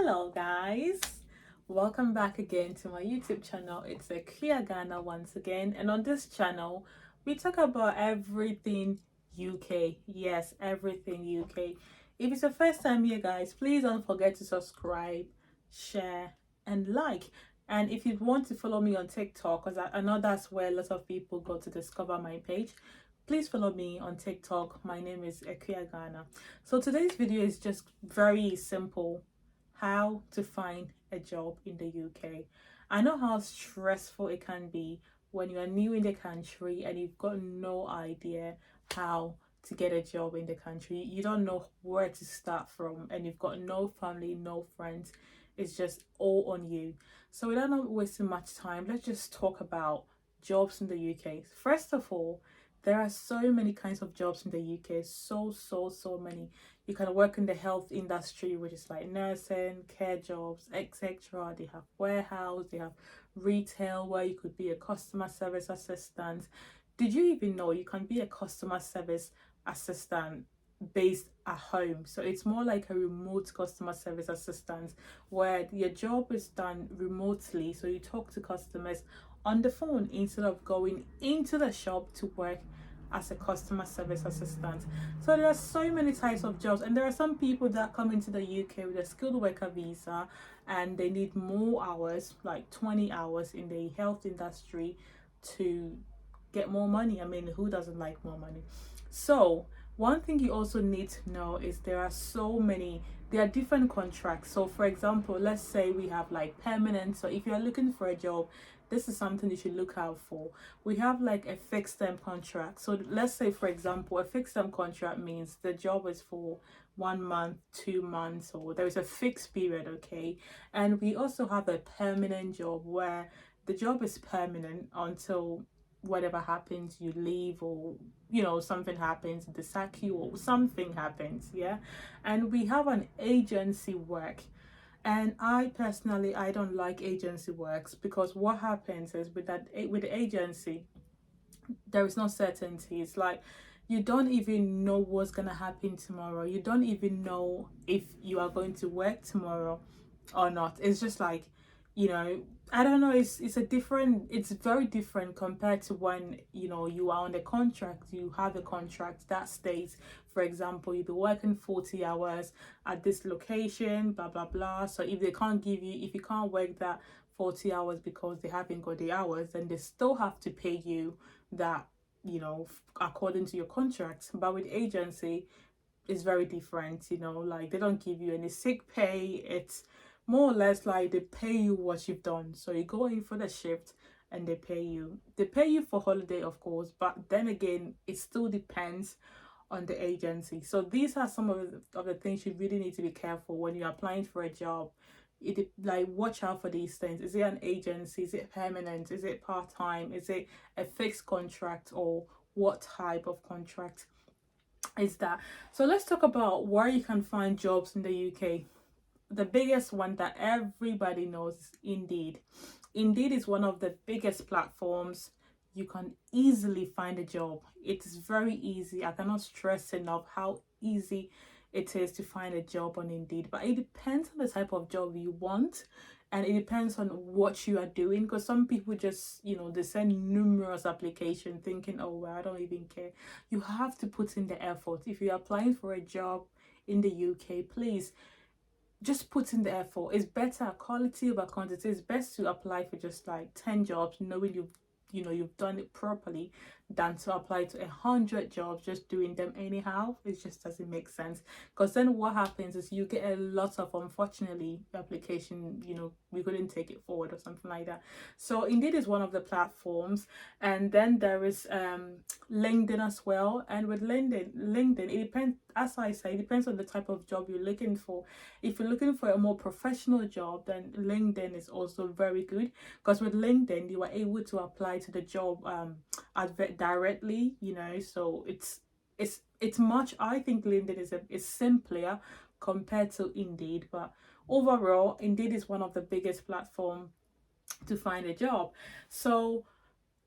Hello guys, welcome back again to my YouTube channel. It's Akia Ghana once again, and on this channel we talk about everything UK. Yes, everything UK. If it's your first time here guys, please don't forget to subscribe, share and like. And if you want to follow me on TikTok, because I know that's where a lot of people go to discover my page, please follow me on TikTok. My name is Akia Ghana. So today's video is just very simple: how to find a job in the UK. I know how stressful it can be when you are new in the country and you've got no idea how to get a job in the country. You don't know where to start from, and you've got no family, no friends. It's just all on you. So without not wasting much time, let's just talk about jobs in the UK. First of all, there are so many kinds of jobs in the UK. So many. You can work in the health industry, which is like nursing, care jobs, etc. They have warehouse, they have retail, where you could be a customer service assistant. Did you even know you can be a customer service assistant based at home? So it's more like a remote customer service assistant where your job is done remotely. So you talk to customers on the phone instead of going into the shop to work as a customer service assistant. So there are so many types of jobs, and there are some people that come into the UK with a skilled worker visa and they need more hours, like 20 hours in the health industry, to get more money. I mean, who doesn't like more money? So one thing you also need to know is there are different contracts. So for example, let's say we have like permanent. So if you're looking for a job, this is something you should look out for. We have like a fixed term contract. So let's say, for example, a fixed term contract means the job is for 1 month, 2 months, or there is a fixed period, okay? And we also have a permanent job where the job is permanent until whatever happens, you leave, or something happens, they sack you, or something happens. Yeah. And we have an agency work, and I don't like agency works, because what happens is with the agency, there is no certainty. It's like you don't even know what's gonna happen tomorrow. You don't even know if you are going to work tomorrow or not. It's just like, I don't know, it's very different compared to when you are on the contract. You have a contract that states, for example, you'll be working 40 hours at this location, blah blah blah. So if you can't work that 40 hours because they haven't got the hours, then they still have to pay you that, according to your contract. But with agency, it's very different. Like, they don't give you any sick pay. It's more or less like they pay you what you've done. So you go in for the shift and they pay you for holiday, of course, but then again, it still depends on the agency. So these are some of the things you really need to be careful when you're applying for a job. Like, watch out for these things. Is it an agency? Is it permanent? Is it part-time? Is it a fixed contract, or what type of contract is that? So let's talk about where you can find jobs in the UK. The biggest one that everybody knows is Indeed. Indeed is one of the biggest platforms. You can easily find a job. It is very easy. I cannot stress enough how easy it is to find a job on Indeed. But it depends on the type of job you want, and it depends on what you are doing, because some people just, they send numerous applications thinking, oh well, I don't even care. You have to put in the effort. If you're applying for a job in the UK, please just put in the effort. It's better quality over quantity. It's best to apply for just like 10 jobs knowing you've done it properly, than to apply to 100 jobs just doing them anyhow. It just doesn't make sense, because then what happens is you get a lot of, unfortunately, application, we couldn't take it forward or something like that. So Indeed is one of the platforms. And then there is LinkedIn as well. And with LinkedIn, it depends, as I say, it depends on the type of job you're looking for. If you're looking for a more professional job, then LinkedIn is also very good, because with LinkedIn you are able to apply to the job advert directly. So it's much, I think LinkedIn is simpler compared to Indeed. But overall, Indeed is one of the biggest platform to find a job. So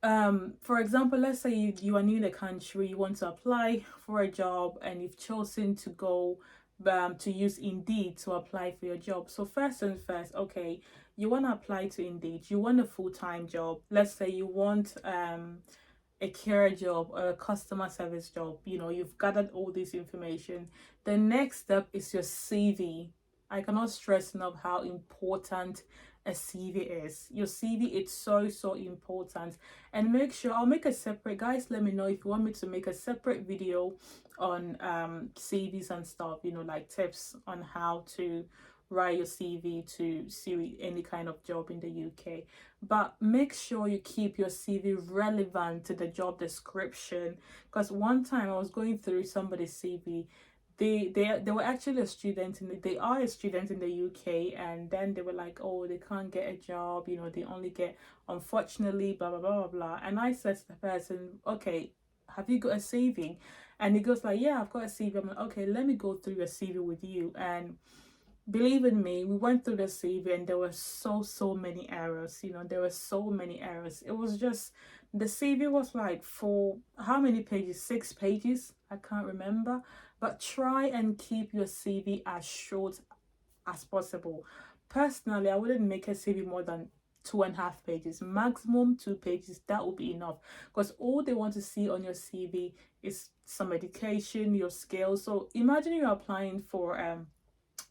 for example, let's say you are new in the country, you want to apply for a job, and you've chosen to go to use Indeed to apply for your job. So first and first, okay, you want to apply to Indeed. You want a full-time job. Let's say you want a care job or a customer service job. You know, you've gathered all this information. The next step is your CV. I cannot stress enough how important a CV is. Your CV, it's so important. And make sure, I'll make a separate, guys, let me know if you want me to make a separate video on CVs and stuff, you know, like tips on how to write your CV to see any kind of job in the UK. But make sure you keep your CV relevant to the job description, because one time I was going through somebody's CV. They were actually a student they are a student in the UK, and then they were like, oh, they can't get a job, you know, they only get, unfortunately, blah blah blah blah blah. And I said to the person, okay, have you got a CV? And he goes like, yeah, I've got a CV. I'm like, okay, let me go through your CV with you. And believe in me, we went through the CV and there were so many errors. You know, there were so many errors. It was just, the CV was like, for how many pages? 6 pages, I can't remember. But try and keep your CV as short as possible. Personally, I wouldn't make a CV more than 2.5 pages, maximum 2 pages. That will be enough, because all they want to see on your CV is some education, your skills. So imagine you're applying for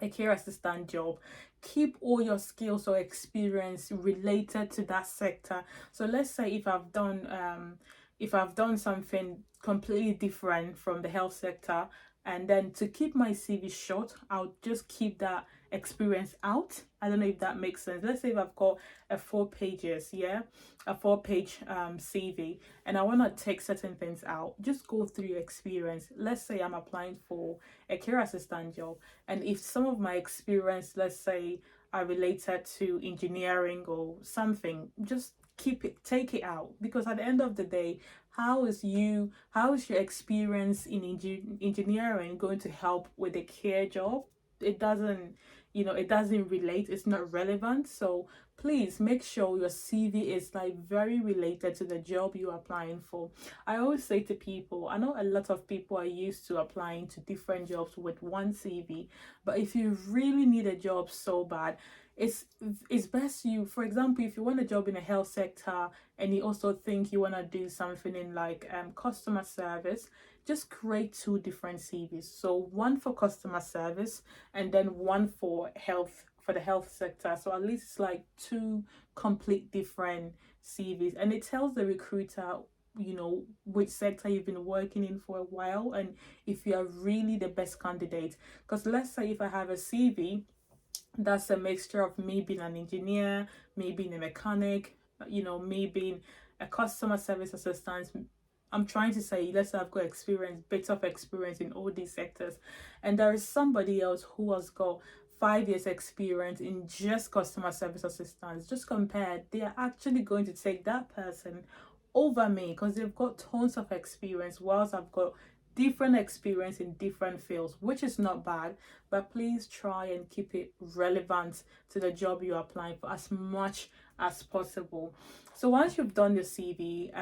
a care assistant job. Keep all your skills or experience related to that sector. So let's say if I've done something completely different from the health sector, and then to keep my CV short, I'll just keep that experience out. I don't know if that makes sense. Let's say if I've got a 4 pages, yeah, a 4 page CV, and I want to take certain things out, just go through your experience. Let's say I'm applying for a care assistant job, and if some of my experience, let's say, are related to engineering or something, just take it out, because at the end of the day, how is your experience in engineering going to help with a care job? It doesn't, you know, it doesn't relate, it's not relevant. So please make sure your CV is like very related to the job you're applying for. I always say to people, I know a lot of people are used to applying to different jobs with one CV, but if you really need a job so bad, it's best you, for example, if you want a job in a health sector and you also think you want to do something in like customer service, just create 2 different CVs. So one for customer service and then one for health, for the health sector. So at least it's like 2 complete different CVs, and it tells the recruiter, you know, which sector you've been working in for a while and if you are really the best candidate. Because let's say if I have a CV that's a mixture of me being an engineer, me being a mechanic, you know, me being a customer service assistant. I'm trying to say, let's say I've got experience, bits of experience in all these sectors, and there is somebody else who has got 5 years experience in just customer service assistants. Just compare, they are actually going to take that person over me because they've got tons of experience, whilst I've got different experience in different fields, which is not bad. But please try and keep it relevant to the job you're applying for as much as possible. So once you've done your CV,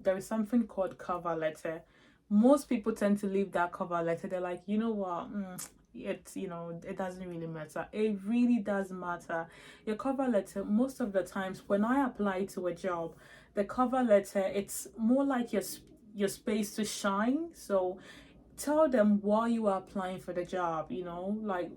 there is something called cover letter. Most people tend to leave that cover letter, they're like, you know what, it's, you know, it doesn't really matter. It really does matter. Your cover letter, most of the times when I apply to a job, the cover letter, it's more like your space to shine. So tell them why you are applying for the job, you know, like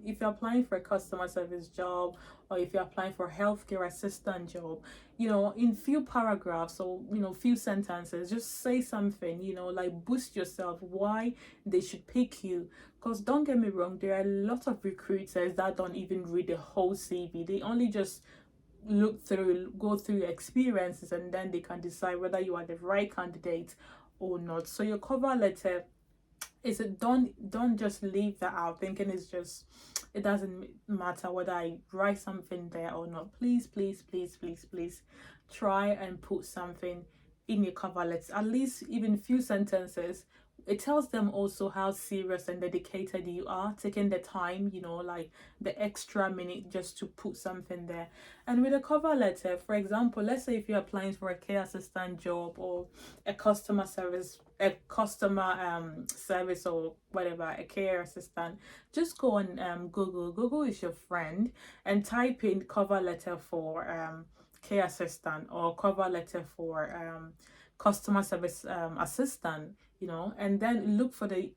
if you're applying for a customer service job, or if you're applying for a healthcare assistant job, you know, in few paragraphs or, you know, few sentences, just say something, you know, like boost yourself, why they should pick you. Because don't get me wrong, there are a lot of recruiters that don't even read the whole CV. They only just go through your experiences, and then they can decide whether you are the right candidate or not. So your cover letter is it, don't just leave that out thinking it's just, it doesn't matter whether I write something there or not. Please try and put something in your cover letter, at least even few sentences. It tells them also how serious and dedicated you are, taking the time, you know, like the extra minute just to put something there. And with a cover letter, for example, let's say if you're applying for a care assistant job or a customer service a customer service or whatever, a care assistant, just go on Google is your friend, and type in cover letter for care assistant, or cover letter for customer service assistant, and then look for the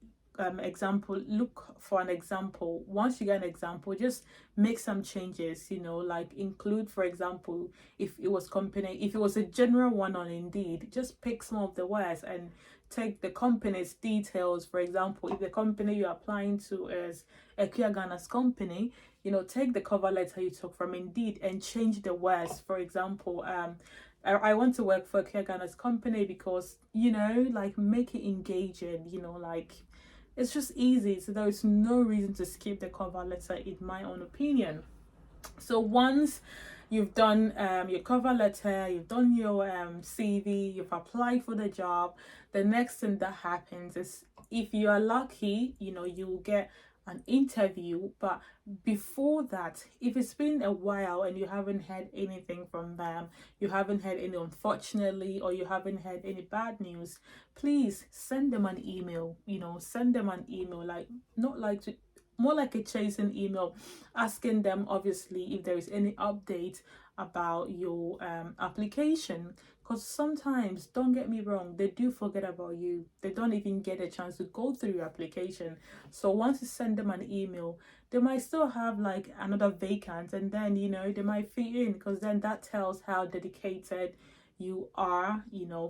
example. Look for an example. Once you get an example, just make some changes, like include, for example, if it was a general one on Indeed, just pick some of the words and take the company's details. For example, if the company you're applying to is Equia Ghana's company, take the cover letter you took from Indeed and change the words. For example, I want to work for Equia Ghana's company because, like, make it engaging, like, it's just easy. So there's no reason to skip the cover letter, in my own opinion. So once you've done your cover letter, you've done your CV, you've applied for the job, the next thing that happens is, if you are lucky, you'll get an interview. But before that, if it's been a while and you haven't heard anything from them, you haven't heard any, unfortunately, or you haven't heard any bad news, please send them an email. Send them an email, like, not like to, more like a chasing email, asking them, obviously, if there is any update about your application. Because sometimes, don't get me wrong, they do forget about you. They don't even get a chance to go through your application. So once you send them an email, they might still have like another vacant, and then they might fit in, because then that tells how dedicated you are,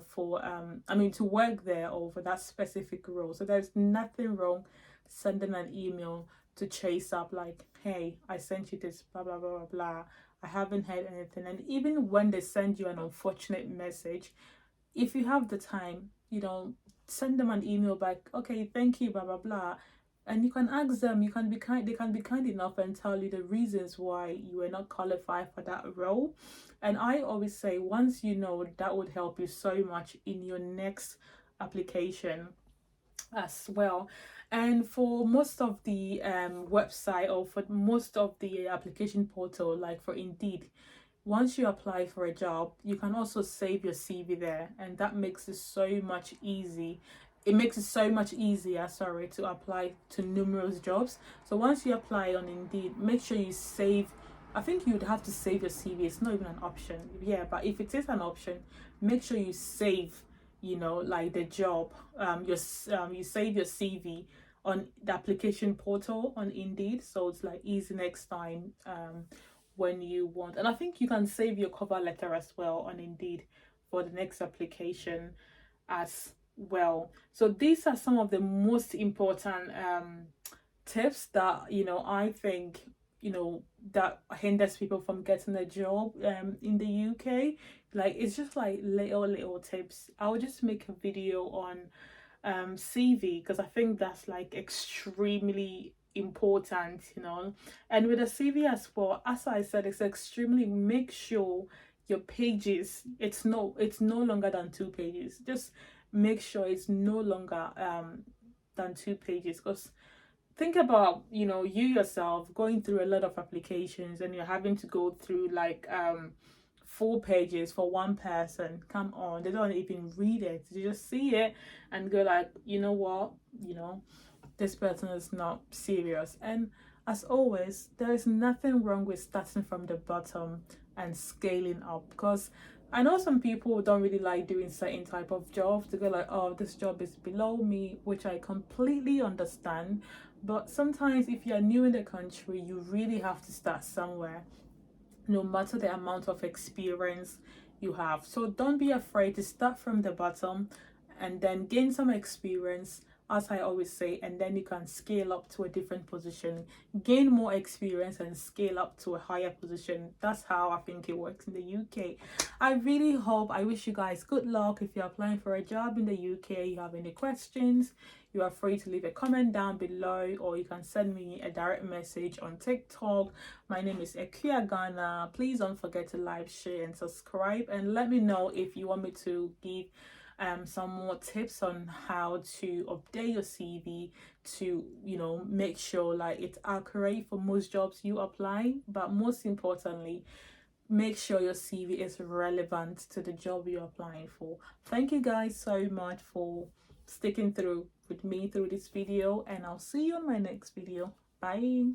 for to work there, or for that specific role. So there's nothing wrong sending an email to chase up, like, hey, I sent you this, blah blah blah blah blah, I haven't heard anything. And even when they send you an unfortunate message, if you have the time, send them an email back, okay, thank you, blah blah blah. And you can ask them, they can be kind enough and tell you the reasons why you were not qualified for that role. And I always say, once that would help you so much in your next application as well. And for most of the website, or for most of the application portal, like for Indeed, once you apply for a job, you can also save your CV there, and that makes it so much easy. It makes it so much easier, to apply to numerous jobs. So once you apply on Indeed, make sure you save. I think you'd have to save your CV. It's not even an option. Yeah, but if it is an option, make sure you save, like the job. You save your CV on the application portal on Indeed, so it's like easy next time when you want. And I think you can save your cover letter as well on Indeed for the next application as well. So these are some of the most important tips that I think that hinders people from getting a job in the UK. Like, it's just like little tips. I'll just make a video on CV, because I think that's like extremely important, and with a CV as well, as I said, it's extremely, make sure your pages, it's no longer than 2 pages. Just make sure it's no longer than 2 pages, because think about you yourself going through a lot of applications, and you're having to go through like 4 pages for one person. Come on, they don't even read it. They just see it and go like, what, this person is not serious. And as always, there is nothing wrong with starting from the bottom and scaling up, because I know some people don't really like doing certain type of jobs. They go like, oh, this job is below me, which I completely understand. But sometimes if you're new in the country, you really have to start somewhere, no matter the amount of experience you have. So don't be afraid to start from the bottom and then gain some experience, as I always say, and then you can scale up to a different position, gain more experience, and scale up to a higher position. That's how I think it works in the UK. I wish you guys good luck. If you're applying for a job in the UK, you have any questions, you are free to leave a comment down below, or you can send me a direct message on TikTok. My name is Equia Ghana. Please don't forget to like, share, and subscribe, and let me know if you want me to give some more tips on how to update your CV to make sure like it's accurate for most jobs you apply. But most importantly, make sure your CV is relevant to the job you're applying for. Thank you guys so much for sticking through with me through this video, and I'll see you on my next video. Bye.